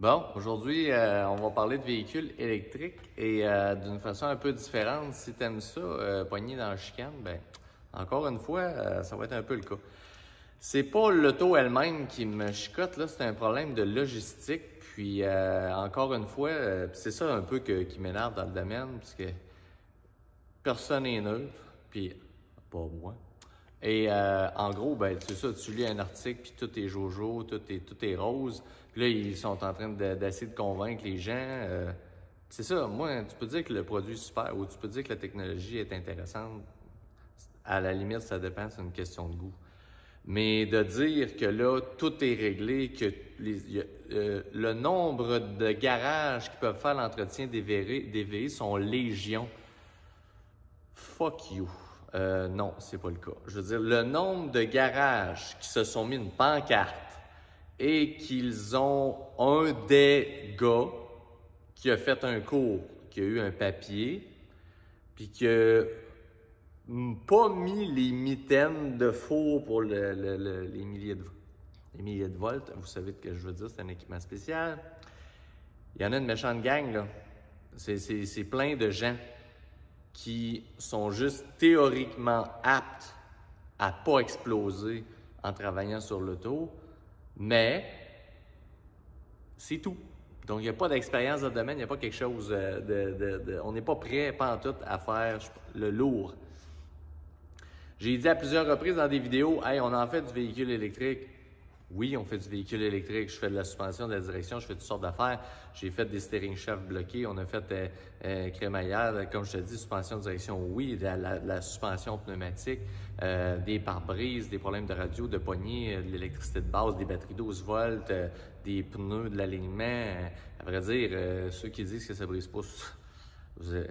Bon, aujourd'hui, on va parler de véhicules électriques et d'une façon un peu différente. Si tu aimes ça, pogné dans la chicane, ben encore une fois, ça va être un peu le cas. C'est pas l'auto elle-même qui me chicote, là, c'est un problème de logistique. Puis encore une fois, c'est ça un peu qui m'énerve dans le domaine, parce que personne n'est neutre, puis pas moi. Et en gros, ben c'est ça, tu lis un article, puis tout est jojo, tout est rose. Puis là, ils sont en train d'essayer de convaincre les gens. C'est ça, moi, tu peux dire que le produit est super, ou tu peux dire que la technologie est intéressante. À la limite, ça dépend, c'est une question de goût. Mais de dire que là, tout est réglé, que le nombre de garages qui peuvent faire l'entretien des VI sont légion. Fuck you. Non, c'est pas le cas. Je veux dire, le nombre de garages qui se sont mis une pancarte et qu'ils ont un des gars qui a fait un cours, qui a eu un papier, puis qui a pas mis les mitaines de four pour les milliers de volts. Vous savez ce que je veux dire, c'est un équipement spécial. Il y en a une méchante gang, là. C'est plein de gens qui sont juste théoriquement aptes à pas exploser en travaillant sur l'auto, mais c'est tout. Donc, il n'y a pas d'expérience dans le domaine, il n'y a pas quelque chose on n'est pas prêt, pas en tout, à faire le lourd. J'ai dit à plusieurs reprises dans des vidéos, « Hey, on en fait du véhicule électrique. » Oui, on fait du véhicule électrique. Je fais de la suspension, de la direction, je fais toutes sortes d'affaires. J'ai fait des steering shafts bloqués, on a fait crémaillère, comme je te dis, suspension de direction, oui, la suspension pneumatique, des pare-brises, des problèmes de radio, de poignée, de l'électricité de base, des batteries 12 volts, des pneus, de l'alignement. À vrai dire, ceux qui disent que ça brise pas,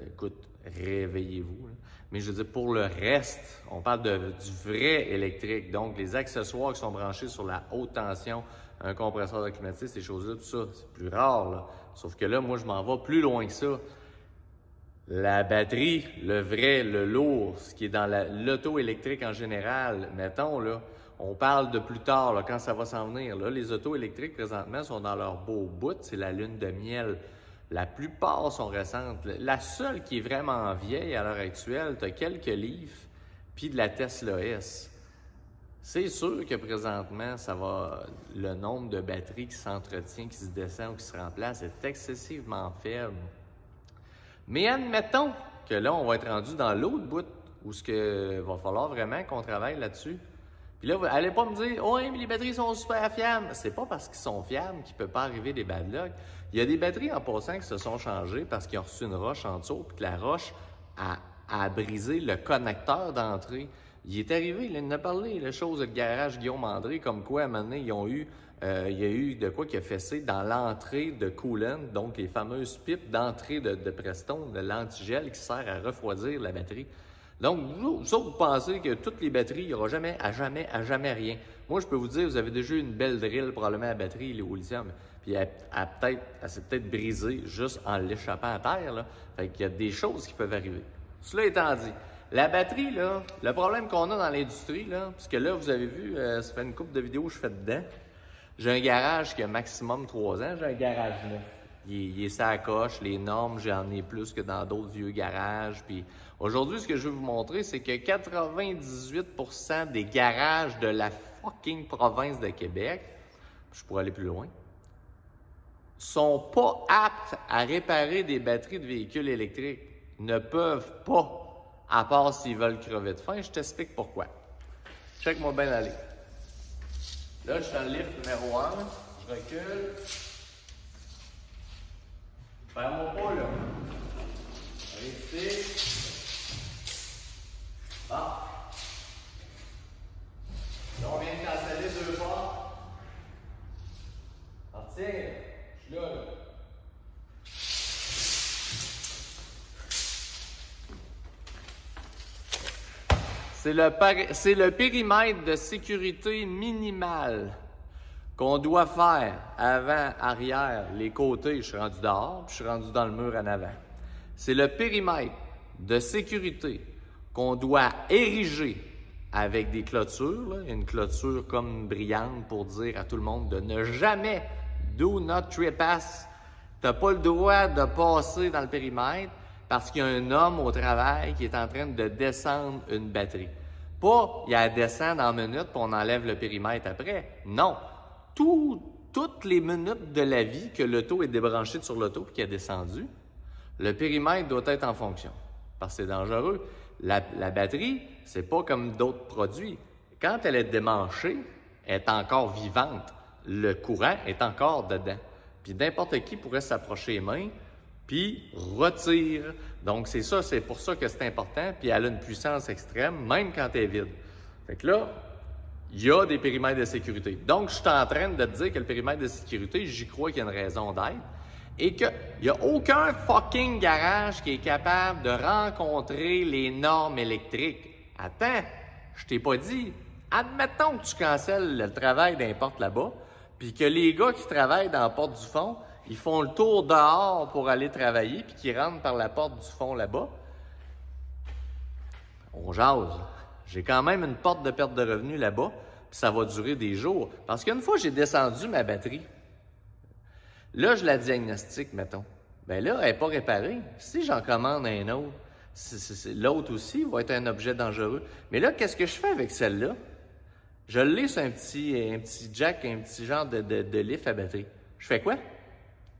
écoute, réveillez-vous. Là. Mais je veux dire, pour le reste, on parle du vrai électrique. Donc, les accessoires qui sont branchés sur la haute tension, un compresseur de climatiseur, ces choses-là, tout ça, c'est plus rare. Là. Sauf que là, moi, je m'en vais plus loin que ça. La batterie, le vrai, le lourd, ce qui est dans l'auto électrique en général, mettons, là, on parle de plus tard, là, quand ça va s'en venir. Là, les autos électriques, présentement, sont dans leur beau bout. C'est la lune de miel. La plupart sont récentes. La seule qui est vraiment vieille à l'heure actuelle, tu as quelques livres, puis de la Tesla S. C'est sûr que présentement, le nombre de batteries qui s'entretient, qui se descend ou qui se remplace est excessivement faible. Mais admettons que là, on va être rendu dans l'autre bout, où va falloir vraiment qu'on travaille là-dessus. Puis là, allez pas me dire « Oh, mais les batteries sont super fiables! » C'est pas parce qu'ils sont fiables qu'il peut pas arriver des bad luck. Il y a des batteries en passant qui se sont changées parce qu'ils ont reçu une roche en dessous, puis que la roche a brisé le connecteur d'entrée. Il est arrivé, il en a parlé, la chose de garage Guillaume André, comme quoi, à un moment donné, il y a eu de quoi qui a fessé dans l'entrée de coolant, donc les fameuses pipes d'entrée de Prestone, de l'antigel qui sert à refroidir la batterie. Donc, vous pensez que toutes les batteries, il n'y aura jamais rien. Moi, je peux vous dire, vous avez déjà eu une belle drill, probablement à batterie, au lithium, puis elle s'est peut-être brisée juste en l'échappant à terre, là. Fait qu'il y a des choses qui peuvent arriver. Cela étant dit, la batterie, là, le problème qu'on a dans l'industrie, là, parce que là, vous avez vu, ça fait une couple de vidéos que je fais dedans. J'ai un garage qui a maximum 3 ans, j'ai un garage neuf. Il est ça coche, les normes, j'en ai plus que dans d'autres vieux garages. Puis aujourd'hui, ce que je veux vous montrer, c'est que 98% des garages de la fucking province de Québec, je pourrais aller plus loin, sont pas aptes à réparer des batteries de véhicules électriques. Ne peuvent pas, à part s'ils veulent crever de faim. Je t'explique pourquoi. Check-moi bien aller. Là, je suis dans le lift numéro 1, je recule. Perds-moi pas, là. Allez, ah. Là, on vient de canceller 2 portes. Alors, tiens, je suis là, là. C'est le périmètre de sécurité minimal qu'on doit faire avant, arrière, les côtés. Je suis rendu dehors, puis je suis rendu dans le mur en avant. C'est le périmètre de sécurité qu'on doit ériger avec des clôtures. Là. Il y a une clôture comme brillante pour dire à tout le monde de ne jamais Do not trespass. Tu n'as pas le droit de passer dans le périmètre parce qu'il y a un homme au travail qui est en train de descendre une batterie. Pas, il y a à descendre en minutes puis on enlève le périmètre après. Non. Toutes les minutes de la vie que l'auto est débranché sur l'auto et qu'il a descendu, le périmètre doit être en fonction. Parce que c'est dangereux. La batterie, c'est pas comme d'autres produits. Quand elle est démanchée, elle est encore vivante. Le courant est encore dedans. Puis n'importe qui pourrait s'approcher les mains, puis retire. Donc c'est ça, c'est pour ça que c'est important. Puis elle a une puissance extrême, même quand elle est vide. Fait que là, il y a des périmètres de sécurité. Donc je suis en train de te dire que le périmètre de sécurité, j'y crois qu'il y a une raison d'être. Et qu'il n'y a aucun fucking garage qui est capable de rencontrer les normes électriques. Attends, je t'ai pas dit. Admettons que tu cancelles le travail d'un porte là-bas, puis que les gars qui travaillent dans la porte du fond, ils font le tour dehors pour aller travailler, puis qu'ils rentrent par la porte du fond là-bas. On jase. J'ai quand même une porte de perte de revenus là-bas, puis ça va durer des jours. Parce qu'une fois, j'ai descendu ma batterie. Là, je la diagnostique, mettons. Bien là, elle n'est pas réparée. Si j'en commande un autre, l'autre aussi va être un objet dangereux. Mais là, qu'est-ce que je fais avec celle-là? Je l'ai sur un petit jack, un petit genre de lift à batterie. Je fais quoi?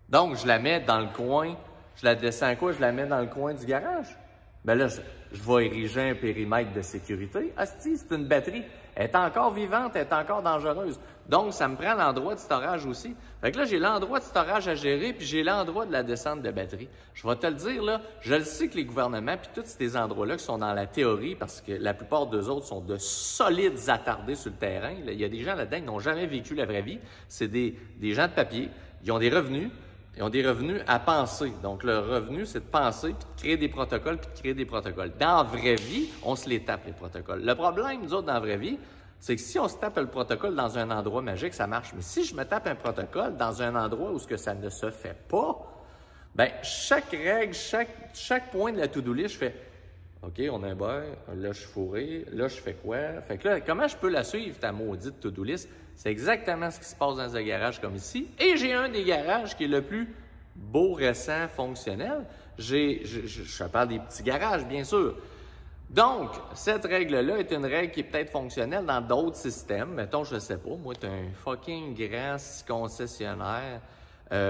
Donc, je la mets dans le coin. Je la descends quoi? Je la mets dans le coin du garage. Bien là, je vais ériger un périmètre de sécurité. Asti, c'est une batterie. Elle est encore vivante, elle est encore dangereuse. Donc, ça me prend l'endroit de storage aussi. Fait que là, j'ai l'endroit de storage à gérer, puis j'ai l'endroit de la descente de batterie. Je vais te le dire, là, je le sais que les gouvernements, puis tous ces endroits-là qui sont dans la théorie, parce que la plupart d'eux autres sont de solides attardés sur le terrain. Là, il y a des gens là-dedans qui n'ont jamais vécu la vraie vie. C'est des gens de papier. Ils ont des revenus. Ils ont des revenus à penser. Donc, le revenu, c'est de penser, puis de créer des protocoles, puis de créer des protocoles. Dans la vraie vie, on se les tape, les protocoles. Le problème, nous autres, dans la vraie vie, c'est que si on se tape le protocole dans un endroit magique, ça marche. Mais si je me tape un protocole dans un endroit où ce que ça ne se fait pas, bien, chaque règle, chaque point de la to-do list, je fais « OK, on a un beurre, là, je suis fourré, là, je fais quoi? » Fait que là, comment je peux la suivre, ta maudite to-do list? C'est exactement ce qui se passe dans un garage comme ici. Et j'ai un des garages qui est le plus beau, récent, fonctionnel. Je parle des petits garages, bien sûr. Donc, cette règle-là est une règle qui est peut-être fonctionnelle dans d'autres systèmes. Mettons, je ne sais pas, moi, tu es un fucking grand concessionnaire,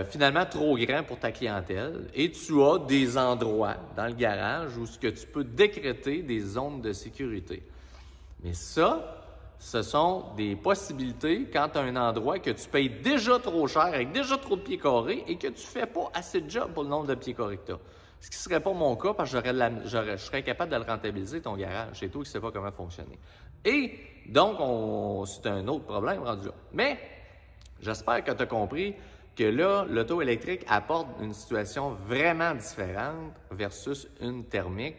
finalement trop grand pour ta clientèle, et tu as des endroits dans le garage où ce que tu peux décréter des zones de sécurité. Mais ça, ce sont des possibilités quand tu as un endroit que tu payes déjà trop cher, avec déjà trop de pieds carrés, et que tu ne fais pas assez de job pour le nombre de pieds carrés que tu as. Ce qui ne serait pas mon cas, parce que je serais capable de le rentabiliser, ton garage. C'est toi qui ne sais pas comment fonctionner. Et donc, c'est un autre problème rendu là. Mais j'espère que tu as compris que là, l'auto électrique apporte une situation vraiment différente versus une thermique.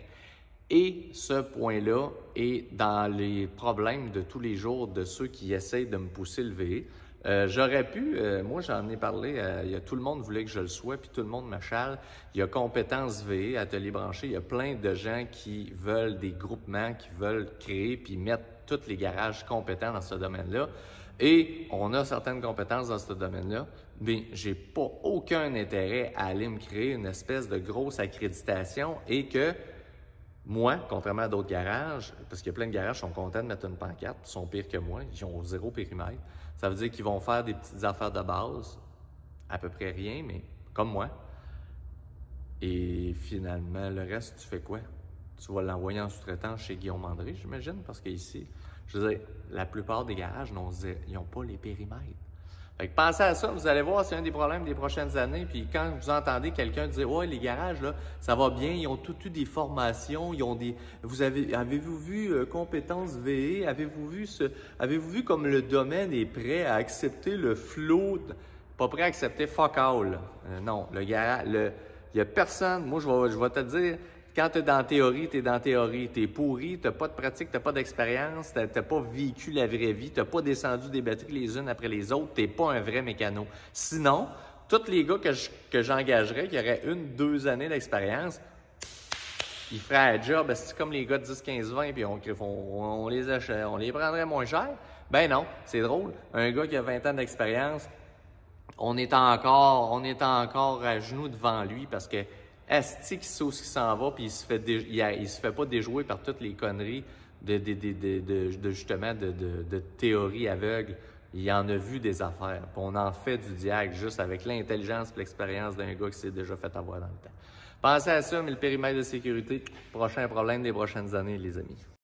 Et ce point-là est dans les problèmes de tous les jours de ceux qui essayent de me pousser le VE. J'aurais pu, moi j'en ai parlé, tout le monde voulait que je le sois, puis tout le monde m'achale. Il y a Compétences VE, Atelier branché, il y a plein de gens qui veulent des groupements, qui veulent créer puis mettre tous les garages compétents dans ce domaine-là. Et on a certaines compétences dans ce domaine-là, mais j'ai pas aucun intérêt à aller me créer une espèce de grosse accréditation et que moi, contrairement à d'autres garages, parce qu'il y a plein de garages qui sont contents de mettre une pancarte, ils sont pires que moi, ils ont 0 périmètre. Ça veut dire qu'ils vont faire des petites affaires de base, à peu près rien, mais comme moi. Et finalement, le reste, tu fais quoi? Tu vas l'envoyer en sous-traitant chez Guillaume André, j'imagine, parce qu'ici, je veux dire, la plupart des garages, ils n'ont pas les périmètres. Fait que pensez à ça, vous allez voir, c'est un des problèmes des prochaines années. Puis quand vous entendez quelqu'un dire « Ouais, les garages, là, ça va bien, ils ont eu des formations, ils ont des... » Avez-vous vu Compétences VE? Avez-vous vu comme le domaine est prêt à accepter le flot? Pas prêt à accepter fuck all. Non, le garage, il n'y a personne. Moi, je vais te dire, quand tu es dans la théorie, tu es dans la théorie. Tu es pourri, tu n'as pas de pratique, tu n'as pas d'expérience, tu n'as pas vécu la vraie vie, tu n'as pas descendu des batteries les unes après les autres, tu n'es pas un vrai mécano. Sinon, tous les gars que j'engagerais, qui auraient 1-2 années d'expérience, ils feraient un job, c'est comme les gars de 10, 15, 20, puis on les prendrait moins cher. Ben non, c'est drôle. Un gars qui a 20 ans d'expérience, on est encore à genoux devant lui parce que asti qui sait où il s'en va, puis il se fait pas déjouer par toutes les conneries justement de théorie aveugle. Il en a vu des affaires. Puis on en fait du diag juste avec l'intelligence et l'expérience d'un gars qui s'est déjà fait avoir dans le temps. Pensez à ça, mais le périmètre de sécurité, prochain problème des prochaines années, les amis.